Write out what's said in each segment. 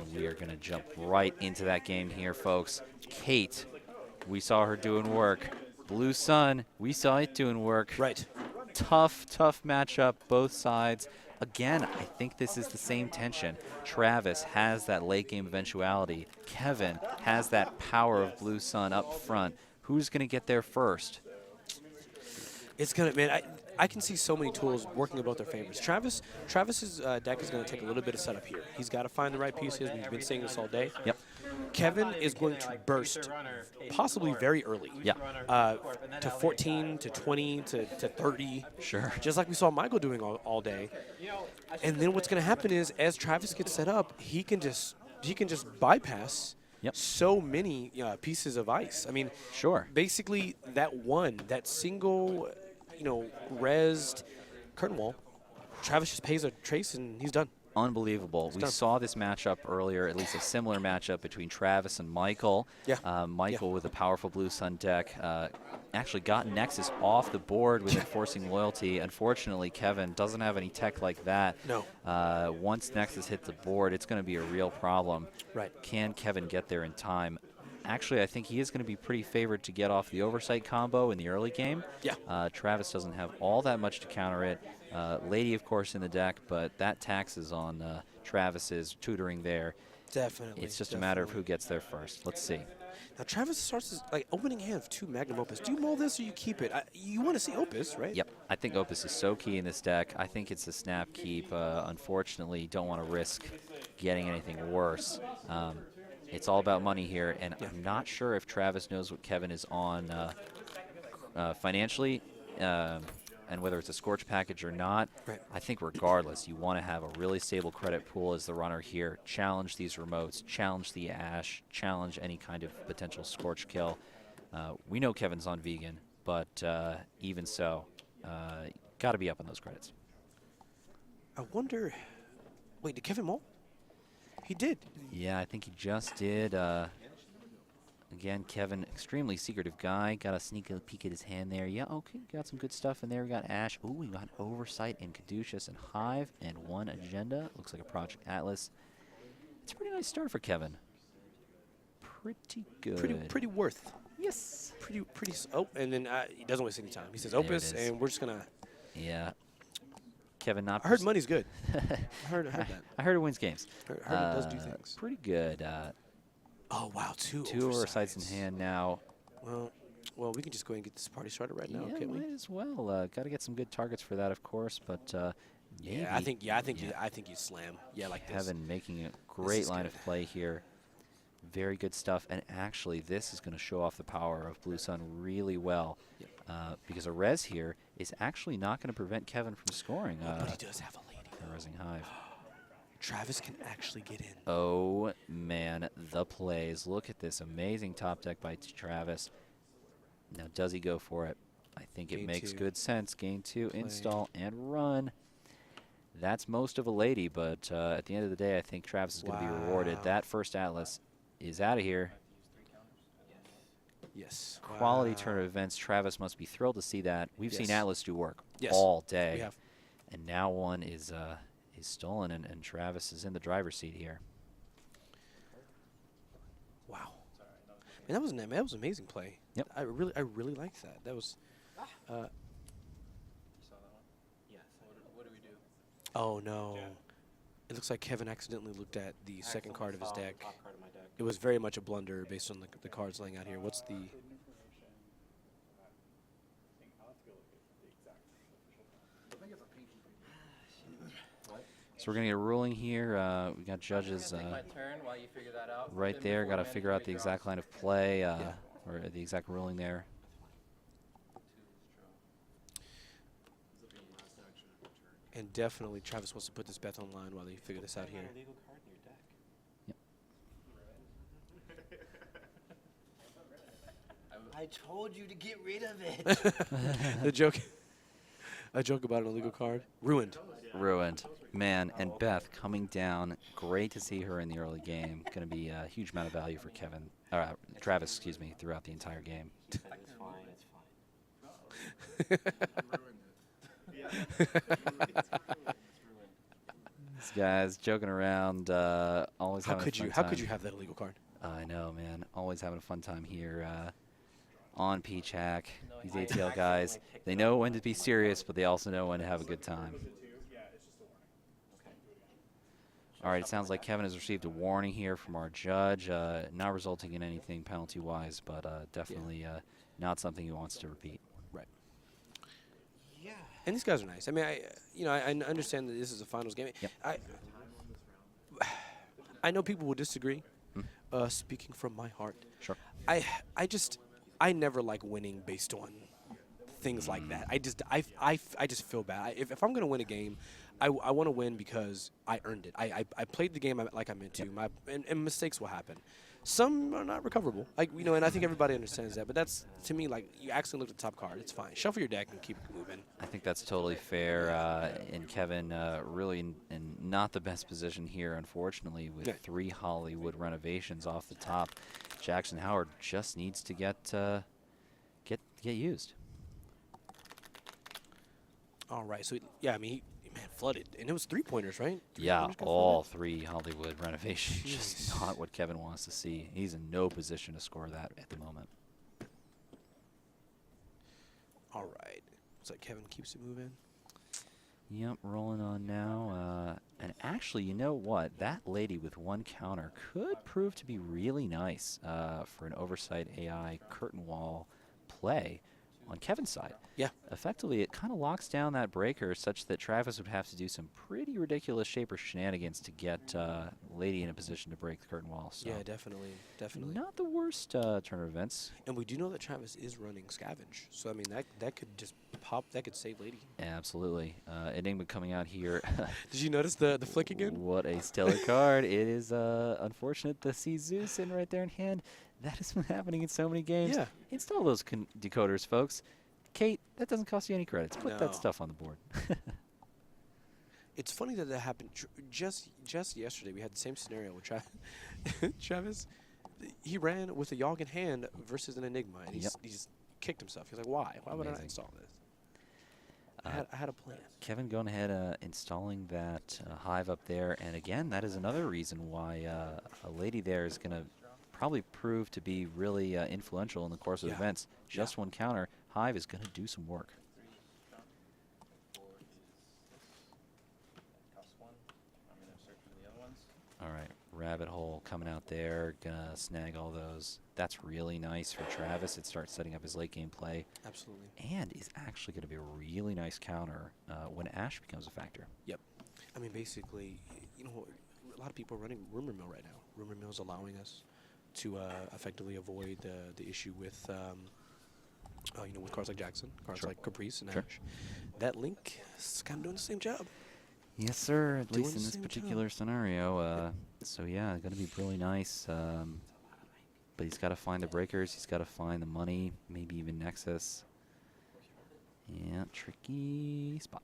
We are going to jump right into that game here, folks. Kate, we saw her doing work. Blue Sun, we saw it doing work. Right. Tough matchup, both sides. Again, I think this is the same tension. Travis has that late game eventuality. Kevin has that power of Blue Sun up front. Who's going to get there first? It's gonna, man. I can see so many tools working in both their favors. Travis's deck is going to take a little bit of setup here. He's got to find the right pieces. We've been saying this all day. Yep. Kevin is going to burst, possibly very early. Yeah. To 14, to 20, to 30. Sure. Just like we saw Michael doing all day. And then what's going to happen is, as Travis gets set up, he can just bypass so many pieces of ice. I mean, sure. Basically, that single, rezzed curtain wall, Travis just pays a trace and he's done. Unbelievable. We saw this matchup earlier, at least a similar matchup between Travis and Michael. Yeah. Michael with a powerful Blue Sun deck actually got Nexus off the board with enforcing loyalty. Unfortunately, Kevin doesn't have any tech like that. No. Once Nexus hit the board, it's going to be a real problem. Right. Can Kevin get there in time? Actually, I think he is going to be pretty favored to get off the Oversight combo in the early game. Yeah. Travis doesn't have all that much to counter it. Lady, of course, in the deck, but that taxes on Travis's tutoring there. Definitely. It's just a matter of who gets there first. Let's see. Now, Travis starts his opening hand of 2 Magnum Opus. Do you mull this or you keep it? You want to see Opus, right? Yep. I think Opus is so key in this deck. I think it's a snap keep. Unfortunately, don't want to risk getting anything worse. It's all about money here, and I'm not sure if Travis knows what Kevin is on financially. And whether it's a Scorch package or not, I think regardless, you want to have a really stable credit pool as the runner here. Challenge these remotes, challenge the Ash, challenge any kind of potential Scorch kill. We know Kevin's on vegan, but even so, got to be up on those credits. I wonder, wait, did Kevin mull? He did. Yeah, I think he just did. Again, Kevin, extremely secretive guy. Got a sneak peek at his hand there. Yeah, okay, got some good stuff in there. We got Ash. Ooh, we got Oversight and Caduceus and Hive and 1 Agenda. Looks like a Project Atlas. It's a pretty nice start for Kevin. Pretty good. Pretty worth. Yes. Pretty. Oh, and then he doesn't waste any time. He says Opus, and we're just gonna. Yeah. Kevin, not. I heard money's good. I heard that. I heard it wins games. I heard it does do things. Pretty good. Oh, wow, 2 Oversights in hand now. Well, we can just go ahead and get this party started right now, yeah, can't we? Might as well. Got to get some good targets for that, of course, but yeah, I think you slam. Yeah, like this. Kevin making a great line of play here. Very good stuff, and actually, this is going to show off the power of Blue Sun really well, because a res here is actually not going to prevent Kevin from scoring. But he does have a lady. A resing Hive. Travis can actually get in. Oh, man, the plays. Look at this amazing top deck by Travis. Now, does he go for it? I think it makes good sense. Gain 2, install, and run. That's most of a lady, but at the end of the day, I think Travis is going to be rewarded. That first Atlas is out of here. Yes. Quality turn of events. Travis must be thrilled to see that. We've seen Atlas do work all day. We have. And now one is stolen, and Travis is in the driver's seat here. Wow. Man, that was amazing play. Yep. I really liked that. That was. What do we do? Oh no. It looks like Kevin accidentally looked at the second card of his deck. It was very much a blunder based on the cards laying out here. What's the? So we're going to get a ruling here. We got judges right there. Got to figure out the exact line of play or the exact ruling there. And definitely Travis wants to put this bet online while they figure this out here. Yep. I told you to get rid of it. The joke. A joke about an illegal card. Ruined. Ruined. Man, and Beth coming down. Great to see her in the early game. Going to be a huge amount of value for Travis, excuse me, throughout the entire game. It's fine. These guys joking around, always How having could a fun you? time. How could you have that illegal card? I know, man. Always having a fun time here on PeachHack. These ATL guys, they know when to be serious, but they also know when to have a good time. All right, it sounds like Kevin has received a warning here from our judge, not resulting in anything penalty-wise, but definitely not something he wants to repeat. Right. Yeah. And these guys are nice. I mean, I understand that this is a finals game. Yep. I know people will disagree. Speaking from my heart, Sure. I never like winning based on things like that. I just feel bad. If I'm gonna win a game, I want to win because I earned it. I played the game like I meant to. Yep. And mistakes will happen. Some are not recoverable. And I think everybody understands that. But that's, to me, like, you accidentally looked at the top card. It's fine. Shuffle your deck and keep it moving. I think that's totally fair. And Kevin really in not the best position here, unfortunately, with 3 Hollywood renovations off the top. Jackson Howard just needs to get used. All right. So, he flooded. And it was 3-pointers, right? Yeah, all 3 Hollywood renovations. Just not what Kevin wants to see. He's in no position to score that at the moment. All right. Looks like Kevin keeps it moving. Yep, rolling on now. And actually, you know what? That lady with 1 counter could prove to be really nice for an oversight AI curtain wall play on Kevin's side. Yeah. Effectively, it kind of locks down that breaker such that Travis would have to do some pretty ridiculous shape or shenanigans to get Lady in a position to break the curtain wall. So Yeah, definitely. not the worst turn of events. And we do know that Travis is running Scavenge. So, I mean, that could just pop. That could save Lady. Absolutely. Enigma coming out here. Did you notice the flick again? What a stellar card. It is unfortunate to see Zeus in right there in hand. That has been happening in so many games. Yeah. Install those decoders, folks. Kate, that doesn't cost you any credits. Put No. that stuff on the board. It's funny that happened just yesterday. We had the same scenario with Travis. He ran with a Yogg in hand versus an Enigma, and he just kicked himself. He's like, why? Why would I not install this? I had a plan. Kevin going ahead installing that hive up there. And again, that is another reason why a lady there is going to probably prove to be really influential in the course of events. Just 1 counter. Hive is going to do some work. All right, rabbit hole coming out there, gonna snag all those. That's really nice for Travis. It starts setting up his late game play. Absolutely. And is actually going to be a really nice counter when Ash becomes a factor. Yep. I mean, basically, a lot of people are running Rumor Mill right now. Rumor Mill is allowing us to effectively avoid the issue with, with cards like Jackson, cards like Caprice and Ash. That Link is kind of doing the same job. Yes, sir, at Doing least in the this same particular scenario. So, yeah, going to be really nice. But he's got to find the breakers. He's got to find the money, maybe even Nexus. Yeah, tricky spot.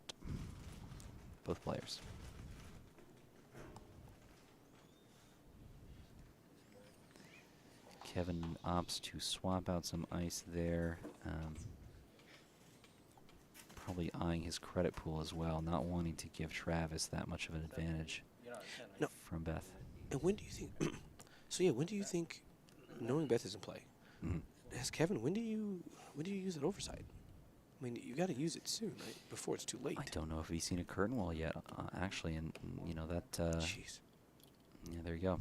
Both players. Kevin opts to swap out some ice there. Probably eyeing his credit pool as well, not wanting to give Travis that much of an advantage from Beth. And when do you think? When do you think, knowing Beth is in play, as Kevin, when do you use that oversight? I mean, you got to use it soon, right? Before it's too late. I don't know if he's seen a curtain wall yet, actually, and that. Jeez. Yeah, there you go.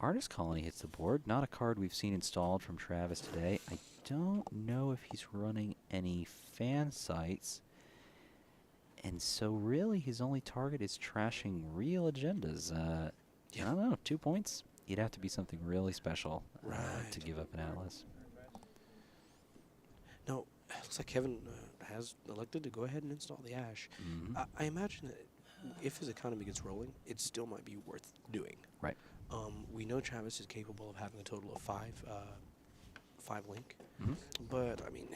Artist Colony hits the board. Not a card we've seen installed from Travis today. I don't know if he's running any fan sites. And so really his only target is trashing real agendas. I don't know, 2 points? You'd have to be something really special to give up an Atlas. No, it looks like Kevin has elected to go ahead and install the Ash. I imagine that if his economy gets rolling, it still might be worth doing. Right. We know Travis is capable of having a total of 5 Link. But, I mean,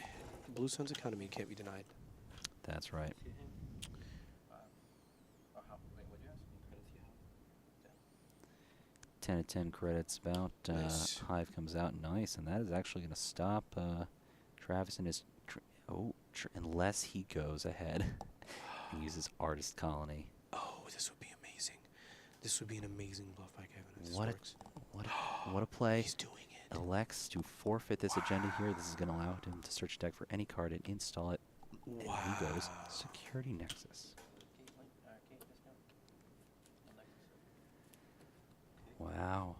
Blue Sun's economy can't be denied. That's right. 10 of 10 credits about. Nice. Hive comes out nice, and that is actually going to stop Travis in his... unless he goes ahead and uses Artist Colony. Oh, this would be amazing. This would be an amazing bluff by Kevin if this What a- works. What a play. He's doing it. Elects to forfeit this agenda here. This is going to allow him to search deck for any card and install it. And he goes Security Nexus. Wow.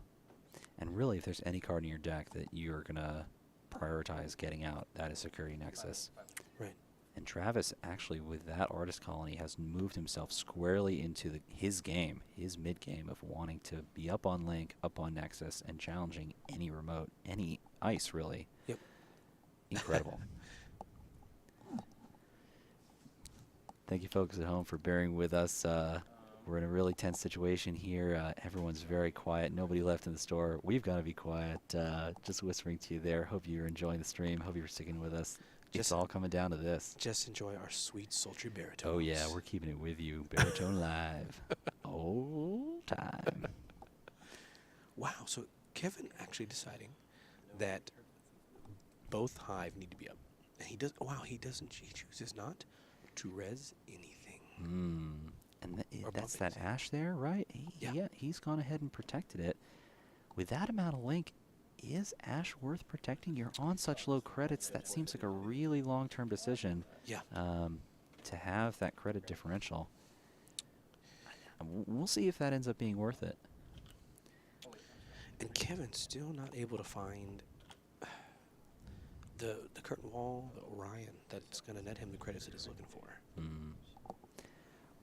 And really, if there's any card in your deck that you're going to prioritize getting out, that is Security Nexus. Right. And Travis, actually, with that Artist Colony, has moved himself squarely into his game, his mid-game of wanting to be up on Link, up on Nexus, and challenging any remote, any ice, really. Yep. Incredible. Thank you, folks at home, for bearing with us. We're in a really tense situation here. Everyone's very quiet. Nobody left in the store. We've got to be quiet. Just whispering to you there. Hope you're enjoying the stream. Hope you're sticking with us. It's all coming down to this. Just enjoy our sweet, sultry baritones. Oh, yeah. We're keeping it with you. Baritone Live. Old time. Wow. So Kevin actually deciding that both Hive need to be up. And he does. Wow. He doesn't. He chooses not to res anything. And Or that's bump that Ash there, right? Yeah, he's gone ahead and protected it. With that amount of Link, is Ash worth protecting? You're on such low credits. That seems like a really long-term decision. Yeah. To have that credit differential. We'll see if that ends up being worth it. And Kevin's still not able to find the curtain wall, the Orion, that's going to net him the credits that he's looking for.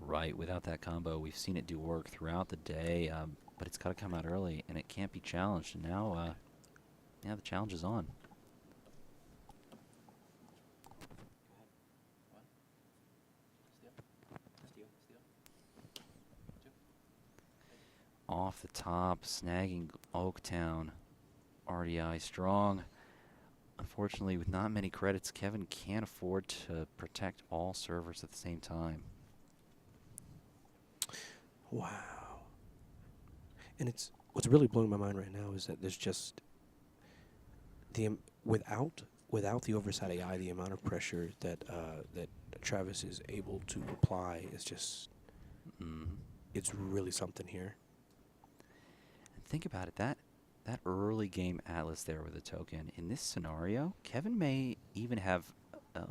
Right, without that combo, we've seen it do work throughout the day, but it's got to come out early, and it can't be challenged. And now, the challenge is on. Off the top, snagging Oaktown. RDI strong. Unfortunately, with not many credits, Kevin can't afford to protect all servers at the same time. Wow. And what's really blowing my mind right now is that there's just without the oversight AI, the amount of pressure that Travis is able to apply is just it's really something here. And think about it, that early game Atlas there with a token, in this scenario, Kevin may even have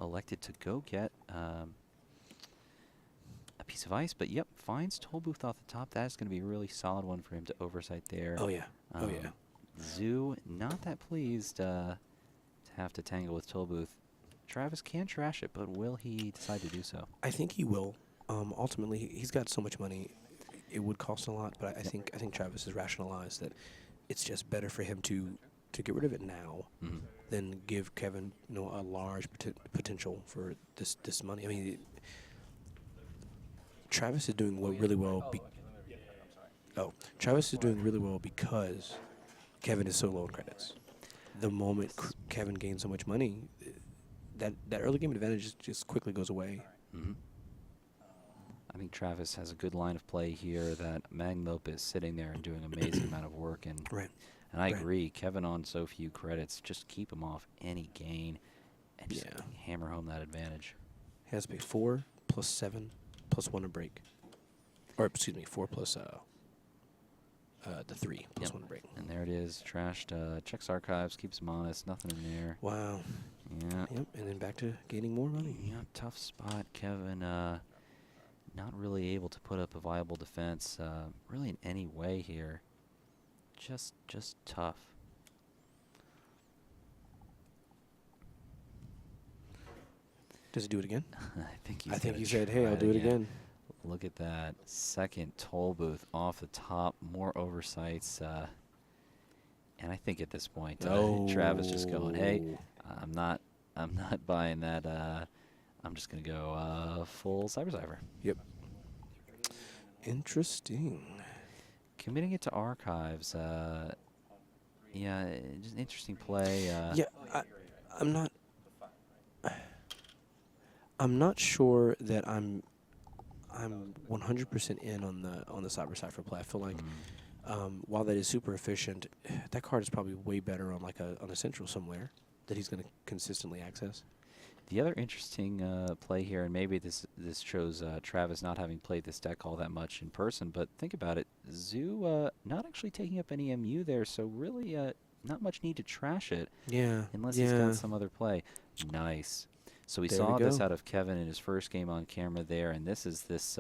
elected to go get a piece of ice, but yep, finds Tollbooth off the top. That is going to be a really solid one for him to oversight there. Oh yeah. Oh yeah. Zoo, not that pleased to have to tangle with Tollbooth. Travis can trash it, but will he decide to do so? I think he will. Ultimately, he's got so much money, it would cost a lot. But I think Travis has rationalized that it's just better for him to get rid of it now than give Kevin a large potential for this money. I mean, Travis is doing really well. Travis is doing really well because Kevin is so low in credits. The moment Kevin gains so much money, that early game advantage just quickly goes away. I think Travis has a good line of play here. That Magnope is sitting there and doing an amazing amount of work. And I agree, Kevin on so few credits, just keep him off any gain and just hammer home that advantage. He has to pay 4 plus 7 plus 1 a break. Or, excuse me, 4 plus the 3 plus 1 a break. And there it is, trashed. Checks archives, keeps him honest, nothing in there. Wow. Yeah. Yep, and then back to gaining more money. Yeah, tough spot, Kevin. Not really able to put up a viable defense, really in any way here. Just tough. Does he do it again? I think he said, "Hey, I'll do it again." Look at that second Tollbooth off the top, more oversights, and I think at this point, Travis just going, "Hey, I'm not buying that. I'm just gonna go full Cyber." Yep. Interesting. Committing it to archives. Yeah, just interesting play. Yeah, I'm not sure that I'm 100% in on the Cyber Cypher play. I feel like while that is super efficient, that card is probably way better on on a central somewhere that he's going to consistently access. The other interesting play here, and maybe this shows Travis not having played this deck all that much in person, but think about it. Zoo not actually taking up any MU there, so really not much need to trash it. Yeah. Unless he's got some other play. Nice. So we There saw we this go. out of Kevin in his first game on camera there, and this is this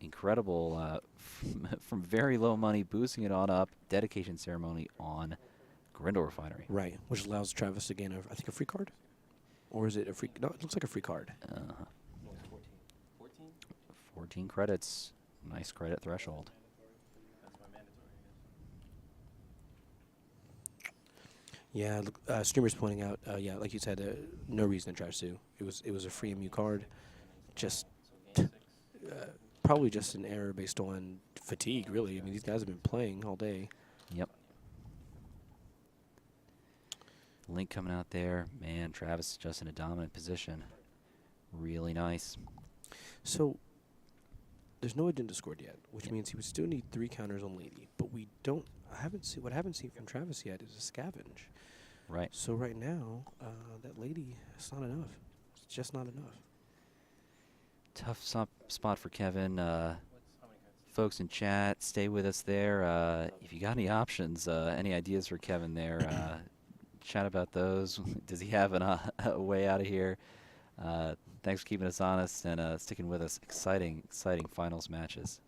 incredible, from very low money, boosting it on up, dedication ceremony on Grindel Refinery. Right, which allows Travis to gain, I think, a free card? Or is it a free? No, it looks like a free card. 14 credits. Nice credit threshold. Yeah, look, streamers pointing out. Yeah, like you said, no reason to trash Sue. It was a free MU card, just probably just an error based on fatigue. Really, I mean, these guys have been playing all day. Yep. Link coming out there. Man, Travis is just in a dominant position. Really nice. So there's no agenda scored yet, which means he would still need 3 counters on Lady. But we don't. I haven't seen from Travis yet is a scavenge. Right. So right now, that Lady, it's not enough. It's just not enough. Tough spot for Kevin. Folks in chat, stay with us there. If you got any options, any ideas for Kevin there, chat about those. Does he have a way out of here? Thanks for keeping us honest and sticking with us. Exciting finals matches.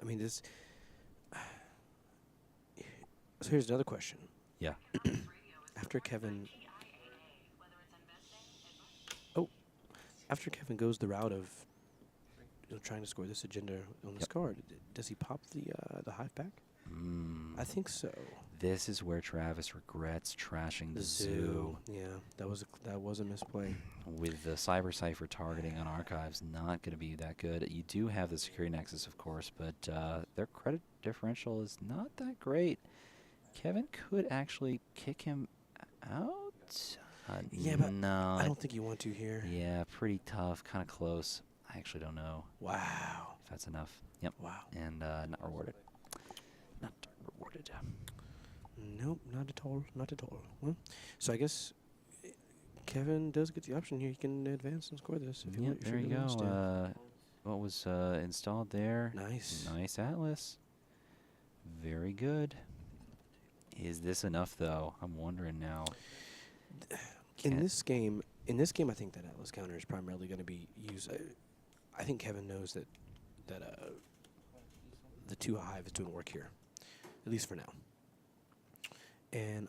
I mean, this. So here's another question. Yeah. After Kevin. Oh, after Kevin goes the route of trying to score this agenda on this card, does he pop the hive back? I think so. This is where Travis regrets trashing the zoo. Yeah, that was a misplay. With the Cyber Cipher targeting on archives, not going to be that good. You do have the security nexus, of course, but their credit differential is not that great. Kevin could actually kick him out. Yeah, but no, I don't think you want to here. Yeah, pretty tough, kind of close. I actually don't know Wow. if that's enough. Yep. Wow. And not rewarded. Not rewarded. Nope, not at all. Not at all. Well, so I guess Kevin does get the option here. He can advance and score this. If Yep, there you go. What was installed there? Nice. Nice Atlas. Very good. Is this enough, though? I'm wondering now. In this game, I think that Atlas counter is primarily going to be used. I think Kevin knows that the 2 hive is doing work here, at least for now. And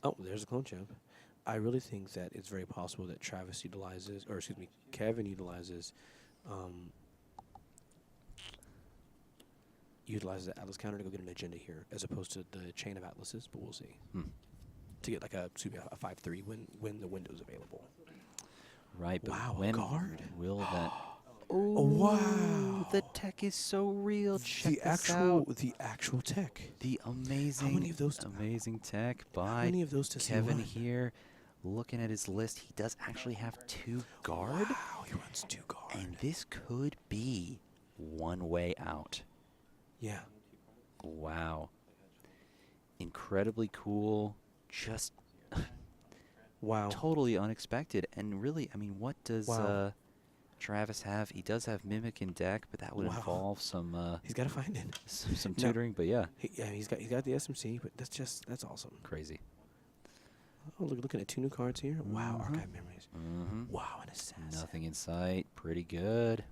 oh, there's a clone champ. I really think that it's very possible that Travis utilizes, or excuse me, Kevin utilizes the Atlas counter to go get an agenda here, as opposed to the chain of Atlases. But we'll see. To get like a 5/3 when the window's available. Right, but Wow, when guard. will that? Oh wow! The tech is so real. Check The this out. actual tech. The amazing, How many of those amazing tech How by many of those does he Kevin run? here. Looking at his list, he does actually have 2 guard, Wow, he runs 2 guard. and this could be one way out. Yeah. Wow. Incredibly cool. Just Wow. totally unexpected. And really, I mean, what does Wow. Travis have? He does have Mimic in deck, but that would Wow. involve some He's got to find it. some No. tutoring. But yeah, He's got the SMC, but that's awesome. crazy. Oh, looking at 2 new cards here. Wow, Mhm. archive memories. Mm-hmm. Wow, an assassin. Nothing in sight. Pretty good.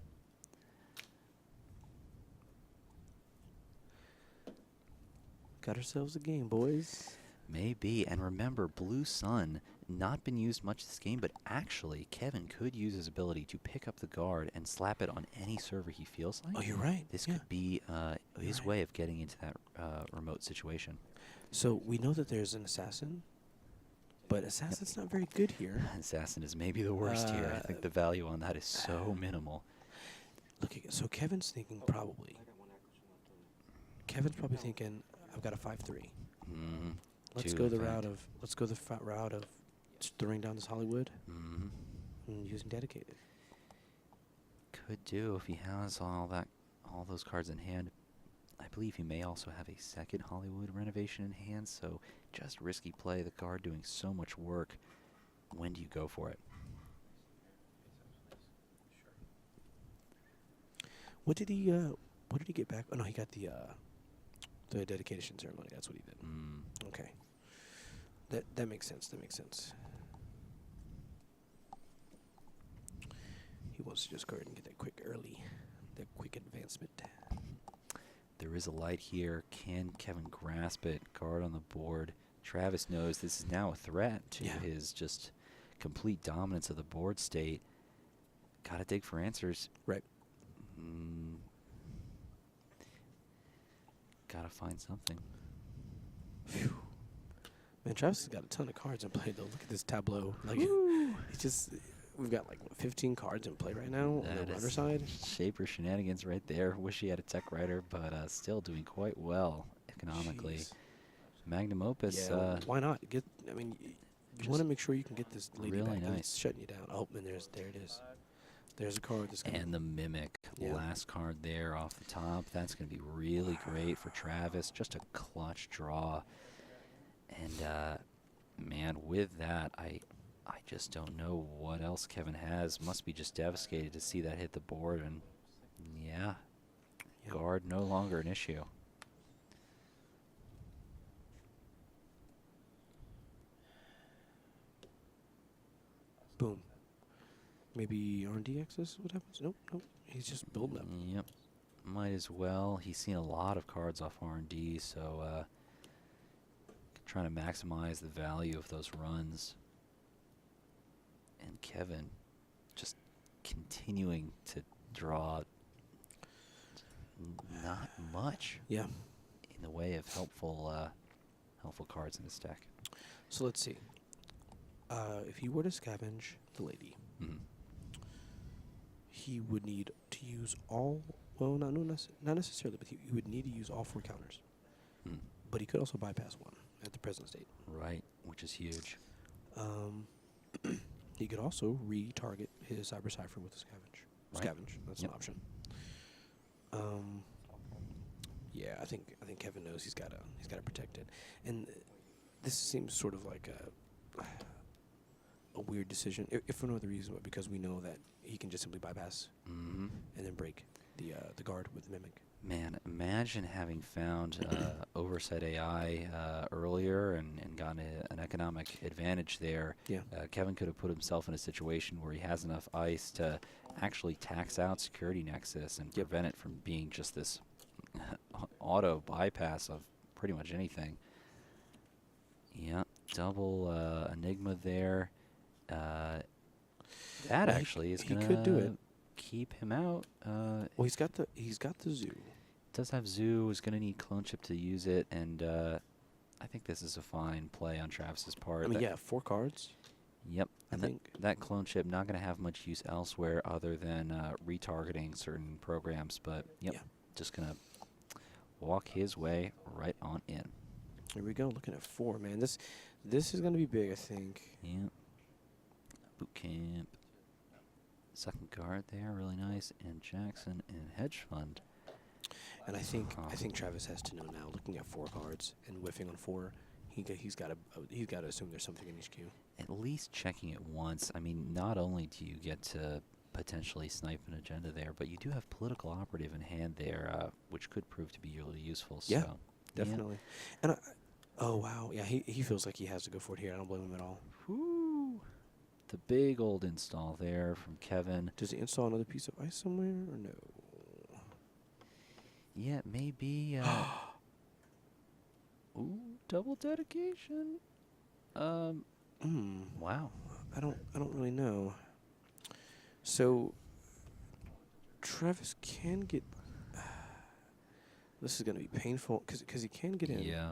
Got ourselves a game, boys. Maybe. And remember, Blue Sun, not been used much this game, but actually, Kevin could use his ability to pick up the guard and slap it on any server he feels like. Oh, you're right. This yeah. could be his right. way of getting into that remote situation. So we know that there's an assassin, but assassin's not very good here. Assassin is maybe the worst here. I think the value on that is so minimal. Look, so Kevin's thinking probably. Kevin's probably thinking, I've got a 5/3. Mm-hmm. Let's go the route of throwing down this Hollywood. Mm-hmm. using dedicated. Could do if he has all those cards in hand. I believe he may also have a second Hollywood renovation in hand, so just risky play. The card doing so much work. When do you go for it? What did he get back? Oh no, he got the dedication ceremony. That's what he did. Okay. That makes sense. That makes sense. He wants to just go ahead and get that quick advancement. There is a light here. Can Kevin grasp it? Guard on the board. Travis knows this is now a threat to his just complete dominance of the board state. Gotta dig for answers. Right. Gotta find something. Phew. Man, Travis has got a ton of cards in play, though. Look at this tableau. Like, it's just, we've got like, what, 15 cards in play right now on the runner side. Shaper shenanigans right there. Wish he had a tech writer, but still doing quite well economically. Jeez. Magnum Opus. Yeah, why not? You want to make sure you can get this lady really back. nice. It's shutting you down. Oh, and there it is. There's a card that's and the Mimic. Yeah. Last card there off the top. That's going to be really great for Travis. Just a clutch draw. And, man, with that, I just don't know what else Kevin has. Must be just devastated to see that hit the board. And, yeah, guard no longer an issue. boom. Maybe R&D access? What happens? Nope. He's just building up. Yep. Might as well. He's seen a lot of cards off R&D, so trying to maximize the value of those runs. And Kevin just continuing to draw not much Yeah. in the way of helpful cards in his deck. So let's see. If he were to scavenge the lady, he would need to use all. Well, not necessarily, but he would need to use all 4 counters. But he could also bypass 1 at the present state. Right, which is huge. He could also re-target his Cyber Cipher with a scavenge. Right. Scavenge, that's an option. Yeah, I think Kevin knows he's got to protect it, and this seems sort of like a weird decision, if for no other reason, but because we know that he can just simply bypass and then break the guard with Mimic. Man, imagine having found Oversight AI earlier and gotten an economic advantage there. Yeah. Kevin could have put himself in a situation where he has enough ice to actually tax out Security Nexus and prevent it from being just this auto bypass of pretty much anything. Yeah, double Enigma there. That actually is going to keep him out. Well, he's got the zoo. Does have Zoo, is going to need Clone Chip to use it, and I think this is a fine play on Travis's part. I mean, 4 cards. Yep. I think that Clone Chip not going to have much use elsewhere other than retargeting certain programs, but just going to walk his way right on in. Here we go, looking at 4, man. This is going to be big, I think. Yep. Boot Camp. Second guard there, really nice. And Jackson and Hedge Fund. And I think Travis has to know now, looking at 4 cards and whiffing on 4, he's got to assume there's something in his queue. At least checking it once. I mean, not only do you get to potentially snipe an agenda there, but you do have Political Operative in hand there, which could prove to be really useful. Yeah, so, definitely. And oh wow, yeah, he feels like he has to go for it here. I don't blame him at all. Woo! The big old install there from Kevin. Does he install another piece of ice somewhere or no? Yeah, maybe. Ooh, double dedication. Wow. I don't really know. So Travis can get. This is going to be painful because he can get in. Yeah.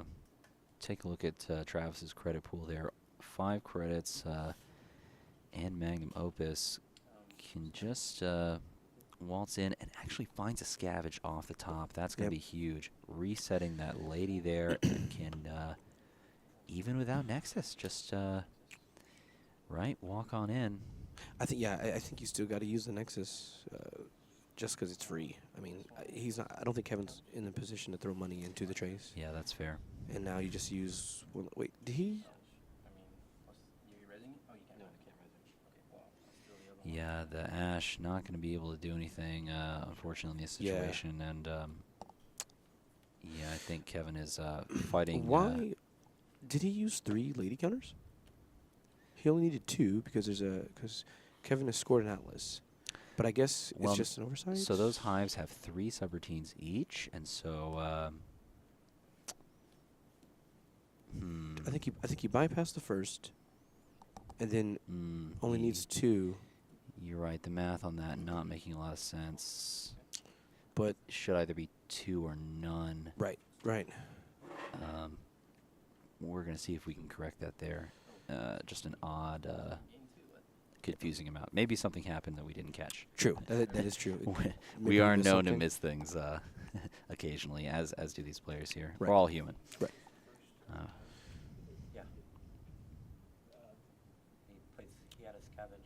Take a look at Travis's credit pool there. 5 credits and Magnum Opus can just waltz in and actually finds a scavenge off the top. That's going to be huge. Resetting that lady there and can, even without Nexus, just walk on in. I think I think you still got to use the Nexus just because it's free. I mean, he's not. I don't think Kevin's in the position to throw money into the trace. Yeah, that's fair. And now you just use. Well, wait, did he? Yeah, the Ash not going to be able to do anything, unfortunately, in this Yeah. situation. And yeah, I think Kevin is fighting. Why did he use 3 lady counters? He only needed 2 because Kevin has scored an Atlas. But I guess Well, it's just an oversight. So those hives have 3 subroutines each, and so I think he bypassed the first, and then only needs 2. You're right. The math on that not making a lot of sense. But Should either be 2 or none. right. We're going to see if we can correct that there. Just an odd, confusing amount. Maybe something happened that we didn't catch. True. That is true. We are missed known to something. miss things occasionally, as do these players here. Right. We're all human. Right. Yeah. He had a scavenge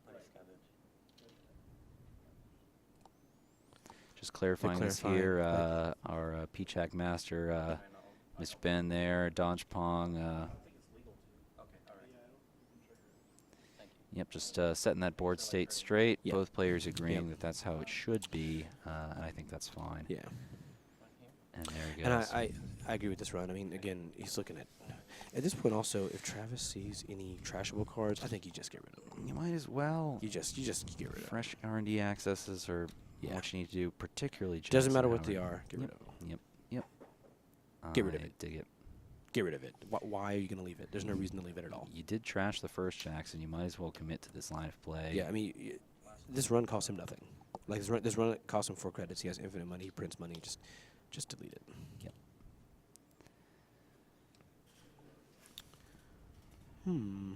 played scavenge. Just clarifying this clarifying, here, right. our PeachHack master, Mr. Ben there, dodgepong. Yep, just setting that board state straight. Yep. Both players agreeing Yep. that that's how it should be, and I think that's fine. Yeah. And there he And goes. I agree with this run. I mean, again, he's looking at this point. Also, if Travis sees any trashable cards, I think you just get rid of them. You might as well. You just get rid of them. Fresh R&D accesses are Yeah. what you need to do, particularly. Doesn't Jackson matter what Howard. they are. Get rid of them. Yep. Get rid of I it. dig it. Get rid of it. Why are you going to leave it? There's no reason to leave it at all. You did trash the first Jackson. You might as well commit to this line of play. Yeah, I mean, this run costs him nothing. Like this run costs him 4 credits. He has infinite money. He prints money. Just delete it. Yep. Hmm.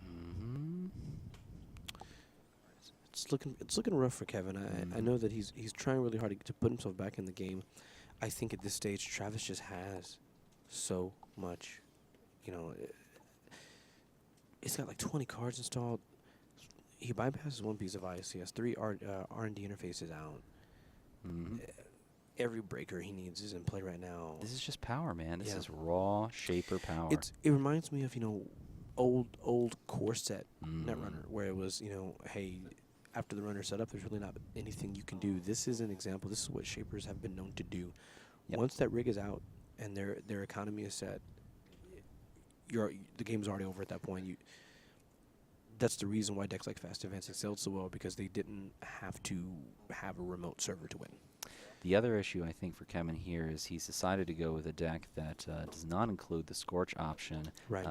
Mm-hmm. It's looking rough for Kevin. I know that he's trying really hard to put himself back in the game. I think at this stage, Travis just has so much. You know, he's got like 20 cards installed. He bypasses one piece of ice. He has 3 R&D interfaces out. Mm-hmm. Every breaker he needs is in play right now. This is just power, man. This Yeah. is raw shaper power. It reminds me of old core set Mm. Netrunner, where it was hey, after the runner setup, there's really not anything you can do. This is an example. This is what shapers have been known to do. Yep. Once that rig is out and their economy is set, the game's already over at that point. That's the reason why decks like Fast Advance excelled so well, because they didn't have to have a remote server to win. The other issue, I think, for Kevin here is he's decided to go with a deck that does not include the Scorch option. Right.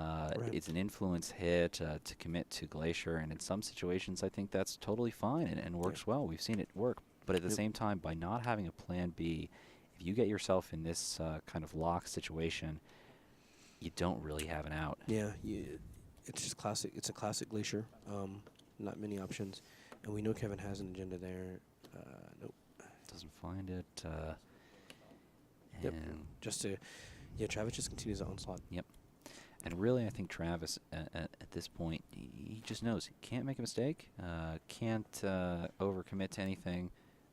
It's an influence hit to commit to Glacier, and in some situations, I think that's totally fine and works well. We've seen it work. But at the same time, by not having a plan B, if you get yourself in this kind of lock situation, you don't really have an out. Yeah, it's just classic. It's a classic Glacier. Not many options, and we know Kevin has an agenda there. Nope. Doesn't find it. Yep. And Travis just continues the onslaught. Yep. And really, I think Travis, at this point, he just knows he can't make a mistake, can't overcommit to anything,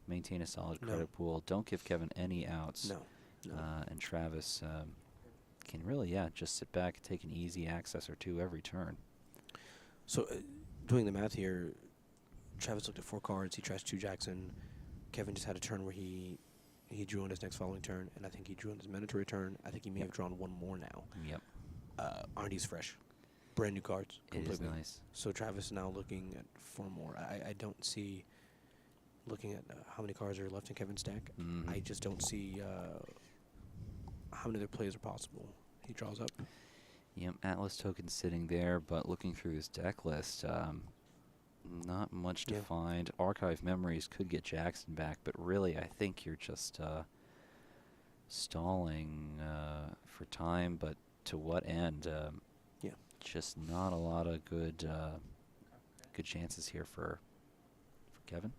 maintain a solid credit pool, don't give Kevin any outs. No. And Travis can really, just sit back and take an easy access or 2 every turn. So, doing the math here, Travis looked at 4 cards. He trashed 2 Jackson. Kevin just had a turn where he drew on his next following turn, and I think he drew on his mandatory turn. I think he may have drawn 1 more now. Yep. R&D's fresh. Brand new cards. It is Completely. nice. So Travis is now looking at 4 more. I don't see, looking at how many cards are left in Kevin's deck, Mhm. I just don't see how many other plays are possible. He draws up. Yep, Atlas token sitting there, but looking through his deck list, not much to find. Archive memories could get Jackson back, but really, I think you're just stalling for time. But to what end? Just not a lot of good chances here for Kevin.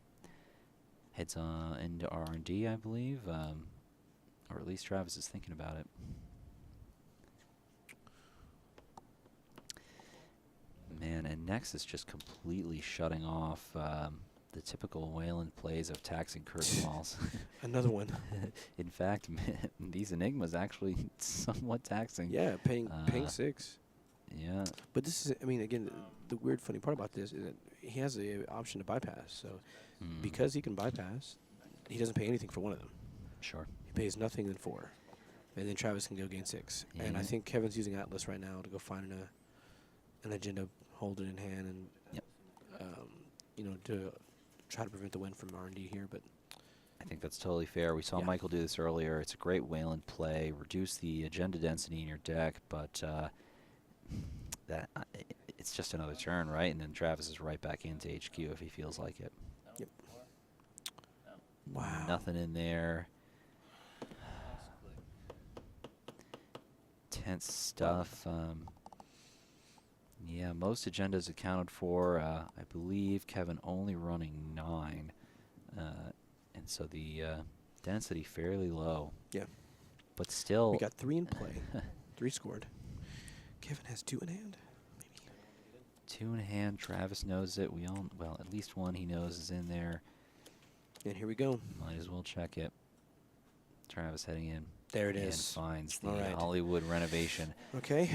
Heads into R&D, I believe, or at least Travis is thinking about it. Man, and Nexus just completely shutting off the typical Wayland plays of taxing curtain walls. Another one. In fact, these Enigmas actually somewhat taxing. Yeah, paying 6. Yeah. But this is, I mean, again, the weird, funny part about this is that he has the option to bypass. So because he can bypass, he doesn't pay anything for one of them. Sure. He pays nothing than 4. And then Travis can go gain 6. Yeah. And I think Kevin's using Atlas right now to go find an agenda, hold it in hand, and, you know, to try to prevent the win from R&D here. But I think that's totally fair. We saw Michael do this earlier. It's a great Wayland play. Reduce the agenda density in your deck, but it's just another turn, right? And then Travis is right back into HQ if he feels like it. Yep. Wow. Nothing in there. Tense stuff. Yeah, most agendas accounted for. I believe Kevin only running 9. And so the density fairly low. Yeah. But still. We got 3 in play. 3 scored. Kevin has 2 in hand. Maybe. 2 in hand. Travis knows it. We all, well, at least one he knows is in there. And here we go. Might as well check it. Travis heading in. There it and is. finds the All right. Hollywood renovation. Okay.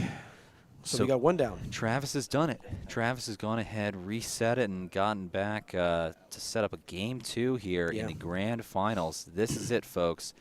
So we got 1 down. Travis has done it. Travis has gone ahead, reset it, and gotten back to set up a game 2 here in the grand finals. This is it, folks.